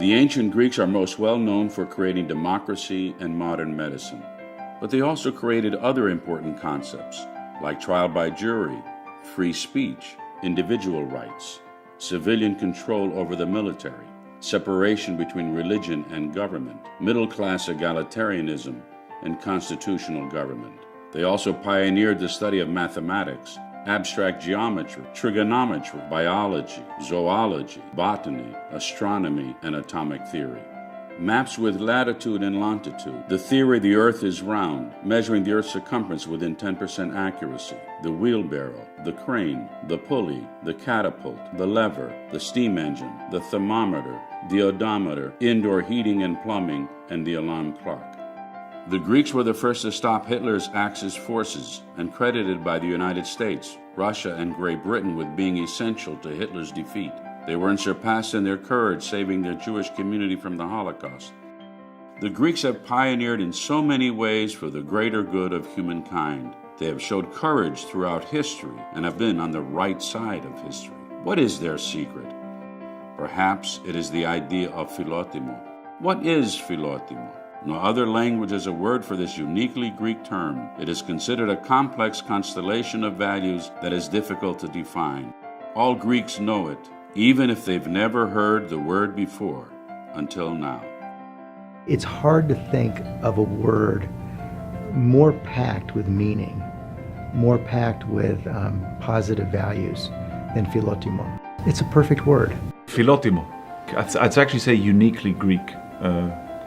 The ancient Greeks are most well known for creating democracy and modern medicine, but they also created other important concepts like trial by jury, free speech, individual rights, civilian control over the military, separation between religion and government, middle-class egalitarianism, and constitutional government. They also pioneered the study of mathematics, abstract geometry, trigonometry, biology, zoology, botany, astronomy, and atomic theory. Maps with latitude and longitude, the theory the Earth is round, measuring the Earth's circumference within 10% accuracy, the wheelbarrow, the crane, the pulley, the catapult, the lever, the steam engine, the thermometer, the odometer, indoor heating and plumbing, and the alarm clock. The Greeks were the first to stop Hitler's Axis forces and credited by the United States, Russia, and Great Britain with being essential to Hitler's defeat. They were unsurpassed in their courage, saving their Jewish community from the Holocaust. The Greeks have pioneered in so many ways for the greater good of humankind. They have showed courage throughout history and have been on the right side of history. What is their secret? Perhaps it is the idea of Philotimo. What is Philotimo? No other language has a word for this uniquely Greek term. It is considered a complex constellation of values that is difficult to define. All Greeks know it, even if they've never heard the word before, until now. It's hard to think of a word more packed with meaning, more packed with positive values than Philotimo. It's a perfect word. Philotimo. I'd actually say uniquely Greek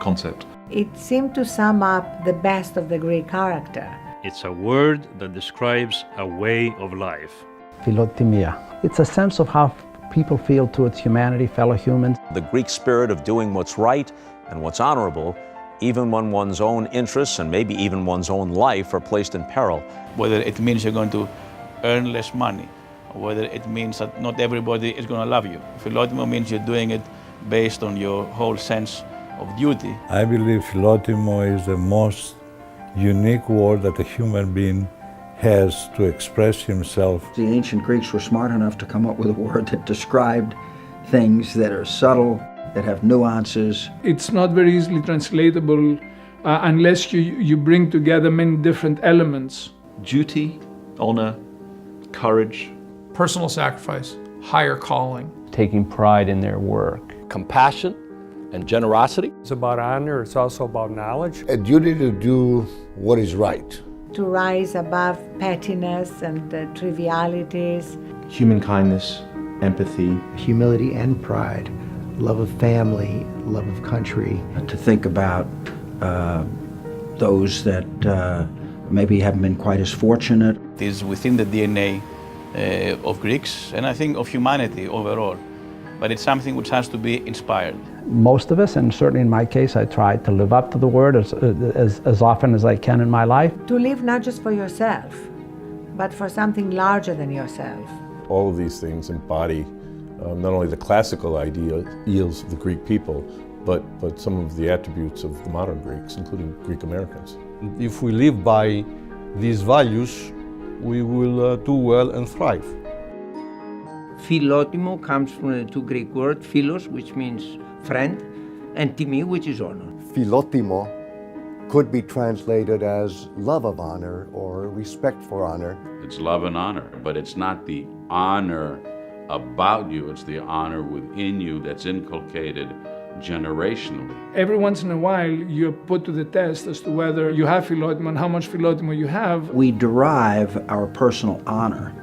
concept. It seemed to sum up the best of the Greek character. It's a word that describes a way of life. Philotimia. It's a sense of how people feel towards humanity, fellow humans. The Greek spirit of doing what's right and what's honorable, even when one's own interests and maybe even one's own life are placed in peril. Whether it means you're going to earn less money, or whether it means that not everybody is going to love you. Philotimo means you're doing it based on your whole sense of duty. I believe Philotimo is the most unique word that a human being has to express himself. The ancient Greeks were smart enough to come up with a word that described things that are subtle, that have nuances. It's not very easily translatable unless you bring together many different elements. Duty, honor, courage. Personal sacrifice, higher calling. Taking pride in their work. Compassion and generosity. It's about honor, it's also about knowledge. A duty to do what is right. To rise above pettiness and trivialities. Human kindness, empathy. Humility and pride, love of family, love of country. To think about those that maybe haven't been quite as fortunate. It is within the DNA of Greeks, and I think of humanity overall. But it's something which has to be inspired. Most of us, and certainly in my case, I try to live up to the word as often as I can in my life. To live not just for yourself, but for something larger than yourself. All of these things embody not only the classical ideals of the Greek people, but some of the attributes of the modern Greeks, including Greek Americans. If we live by these values, we will do well and thrive. Philotimo comes from the two Greek words, philos, which means friend, and timi, which is honor. Philotimo could be translated as love of honor or respect for honor. It's love and honor, but it's not the honor about you, it's the honor within you that's inculcated generationally. Every once in a while, you're put to the test as to whether you have Philotimo and how much Philotimo you have. We derive our personal honor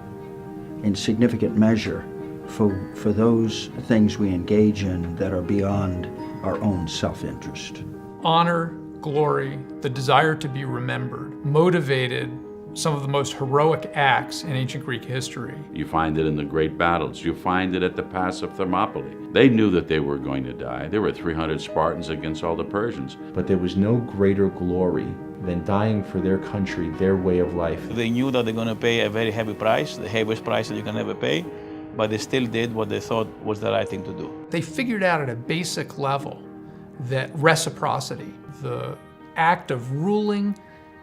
in significant measure for those things we engage in that are beyond our own self-interest. Honor, glory, the desire to be remembered, motivated some of the most heroic acts in ancient Greek history. You find it in the great battles. You find it at the Pass of Thermopylae. They knew that they were going to die. There were 300 Spartans against all the Persians. But there was no greater glory than dying for their country, their way of life. They knew that they're going to pay a very heavy price, the heaviest price that you can ever pay, but they still did what they thought was the right thing to do. They figured out at a basic level that reciprocity, the act of ruling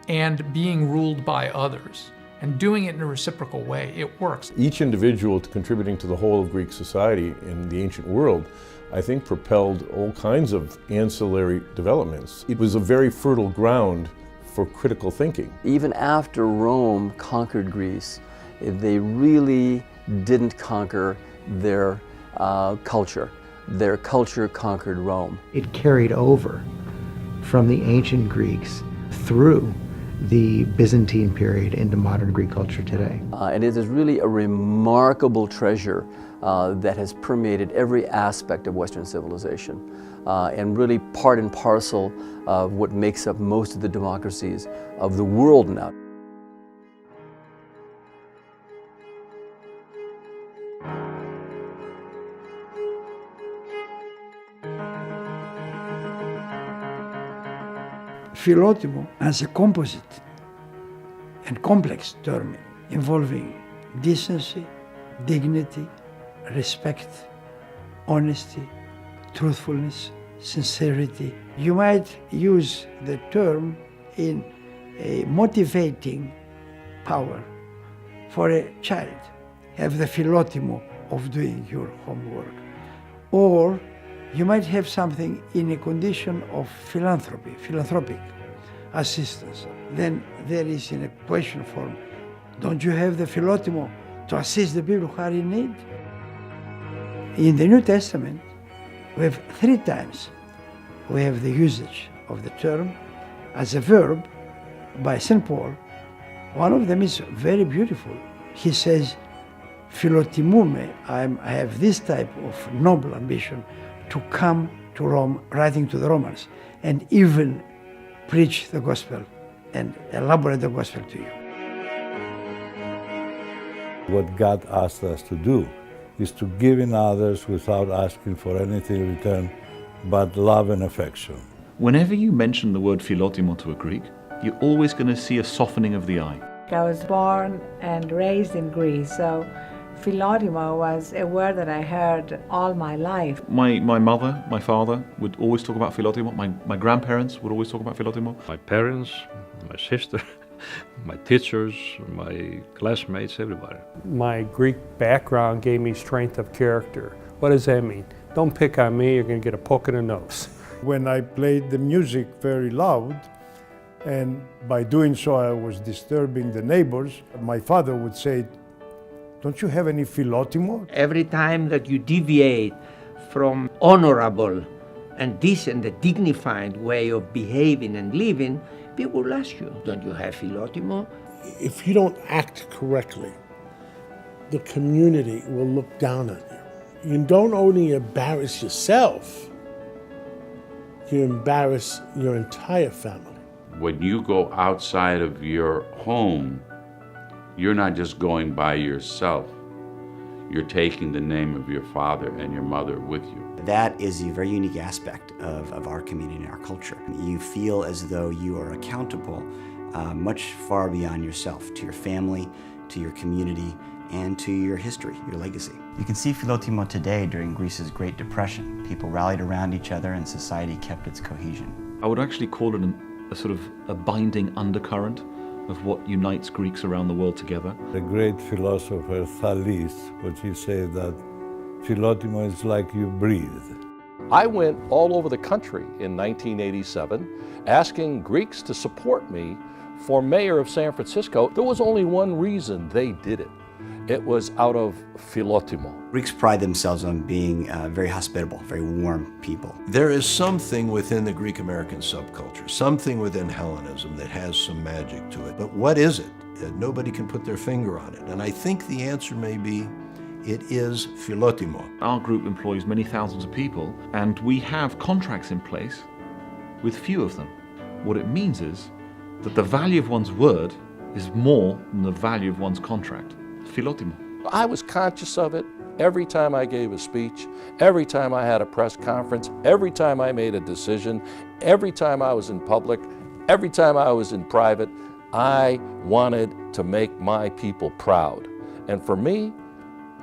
and being ruled by others, and doing it in a reciprocal way, it works. Each individual contributing to the whole of Greek society in the ancient world I think propelled all kinds of ancillary developments. It was a very fertile ground for critical thinking. Even after Rome conquered Greece, they really didn't conquer their culture. Their culture conquered Rome. It carried over from the ancient Greeks through the Byzantine period into modern Greek culture today. And it is really a remarkable treasure that has permeated every aspect of Western civilization and really part and parcel of what makes up most of the democracies of the world now. Philotimo as a composite and complex term involving decency, dignity, respect, honesty, truthfulness, sincerity. You might use the term in a motivating power for a child. Have the philotimo of doing your homework. Or you might have something in a condition of philanthropy, philanthropic assistance. Then there is in a question form, don't you have the philotimo to assist the people who are in need? In the New Testament, we have 3 times we have the usage of the term as a verb by St. Paul. One of them is very beautiful. He says, Philotimoumai, I have this type of noble ambition to come to Rome, writing to the Romans, and even preach the gospel and elaborate the gospel to you. What God asked us to do is to give in others without asking for anything in return but love and affection. Whenever you mention the word philotimo to a Greek, you're always going to see a softening of the eye. I was born and raised in Greece, so philotimo was a word that I heard all my life. My mother, my father would always talk about philotimo. My grandparents would always talk about philotimo. My parents, my sister, my teachers, my classmates, everybody. My Greek background gave me strength of character. What does that mean? Don't pick on me, you're going to get a poke in the nose. When I played the music very loud, and by doing so I was disturbing the neighbors, my father would say, don't you have any philotimo? Every time that you deviate from honorable and decent and dignified way of behaving and living, people will ask you, don't you have philotimo? If you don't act correctly, the community will look down on you. You don't only embarrass yourself, you embarrass your entire family. When you go outside of your home, you're not just going by yourself. You're taking the name of your father and your mother with you. That is a very unique aspect of our community and our culture. You feel as though you are accountable much far beyond yourself, to your family, to your community, and to your history, your legacy. You can see Philotimo today during Greece's Great Depression. People rallied around each other and society kept its cohesion. I would actually call it a sort of a binding undercurrent of what unites Greeks around the world together. The great philosopher Thalys, what he said that Philotimo is like you breathe. I went all over the country in 1987 asking Greeks to support me for mayor of San Francisco. There was only one reason they did it. It was out of Philotimo. Greeks pride themselves on being very hospitable, very warm people. There is something within the Greek-American subculture, something within Hellenism that has some magic to it. But what is it? Nobody can put their finger on it. And I think the answer may be, it is Philotimo. Our group employs many thousands of people, and we have contracts in place with few of them. What it means is that the value of one's word is more than the value of one's contract. Philotimo. I was conscious of it every time I gave a speech, every time I had a press conference, every time I made a decision, every time I was in public, every time I was in private. I wanted to make my people proud. And for me,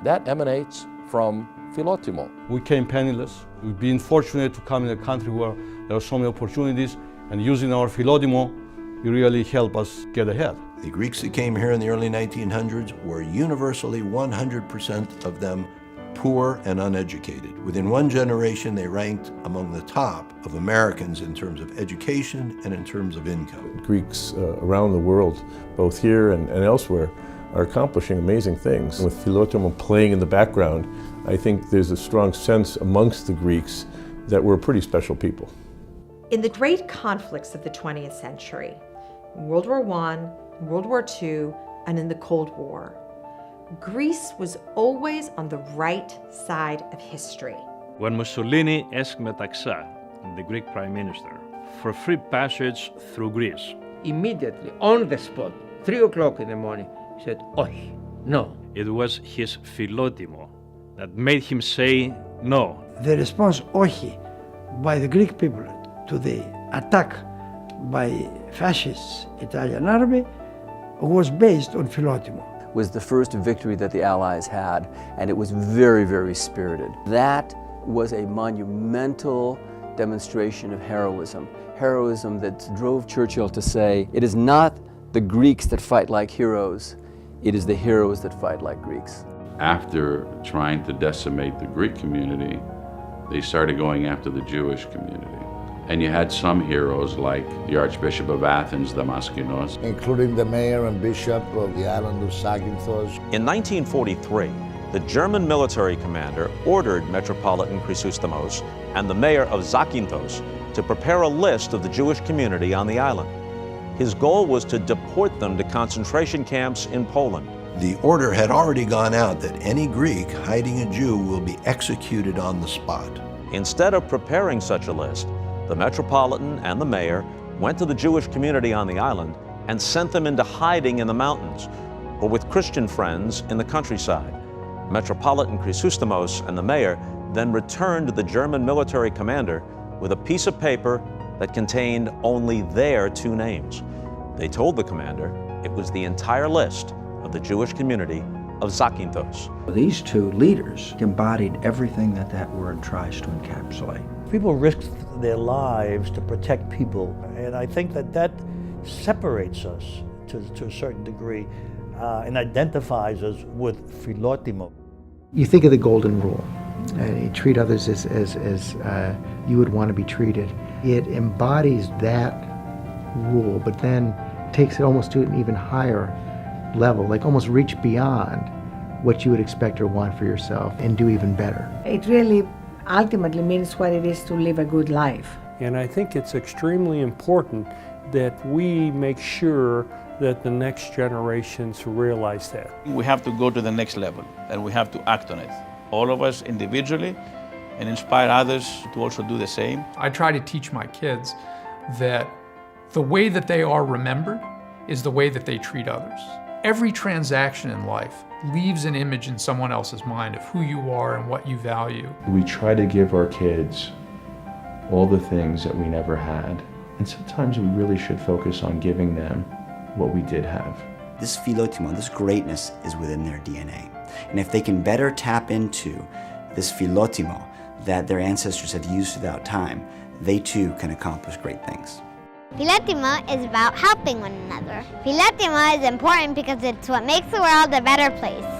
that emanates from Philotimo. We came penniless. We've been fortunate to come in a country where there are so many opportunities, and using our Philotimo, it really helped us get ahead. The Greeks that came here in the early 1900s were universally 100% of them poor and uneducated. Within one generation, they ranked among the top of Americans in terms of education and in terms of income. Greeks around the world, both here and elsewhere, are accomplishing amazing things. With Philotimo playing in the background, I think there's a strong sense amongst the Greeks that we're a pretty special people. In the great conflicts of the 20th century, World War I, World War II, and in the Cold War, Greece was always on the right side of history. When Mussolini asked Metaxa, the Greek Prime Minister, for free passage through Greece, Immediately, on the spot, 3 o'clock in the morning, he said, "Oi, no." it was his Philotimo that made him say no. The response, "Ohi," by the Greek people to the attack by fascist Italian army was based on Philotimo. Was the first victory that the Allies had, and it was very, very spirited. That was a monumental demonstration of heroism. Heroism that drove Churchill to say, it is not the Greeks that fight like heroes, it is the heroes that fight like Greeks. After trying to decimate the Greek community, they started going after the Jewish community. And you had some heroes like the Archbishop of Athens, Damaskinos, including the mayor and bishop of the island of Zakynthos. In 1943, the German military commander ordered Metropolitan Chrysostomos and the mayor of Zakynthos to prepare a list of the Jewish community on the island. His goal was to deport them to concentration camps in Poland. The order had already gone out that any Greek hiding a Jew will be executed on the spot. Instead of preparing such a list, the Metropolitan and the mayor went to the Jewish community on the island and sent them into hiding in the mountains or with Christian friends in the countryside. Metropolitan Chrysostomos and the mayor then returned to the German military commander with a piece of paper that contained only their 2 names. They told the commander it was the entire list of the Jewish community of Zakynthos. These 2 leaders embodied everything that that word tries to encapsulate. People risked their lives to protect people, and I think that that separates us to a certain degree and identifies us with Philotimo. You think of the golden rule, you treat others as you would want to be treated. It embodies that rule, but then takes it almost to an even higher level, like almost reach beyond what you would expect or want for yourself and do even better. It really ultimately means what it is to live a good life. And I think it's extremely important that we make sure that the next generations realize that. We have to go to the next level and we have to act on it. All of us individually, and inspire others to also do the same. I try to teach my kids that the way that they are remembered is the way that they treat others. Every transaction in life leaves an image in someone else's mind of who you are and what you value. We try to give our kids all the things that we never had, and sometimes we really should focus on giving them what we did have. This Philotimo, this greatness is within their DNA. And if they can better tap into this Philotimo that their ancestors have used throughout time, they too can accomplish great things. Philotimo is about helping one another. Philotimo is important because it's what makes the world a better place.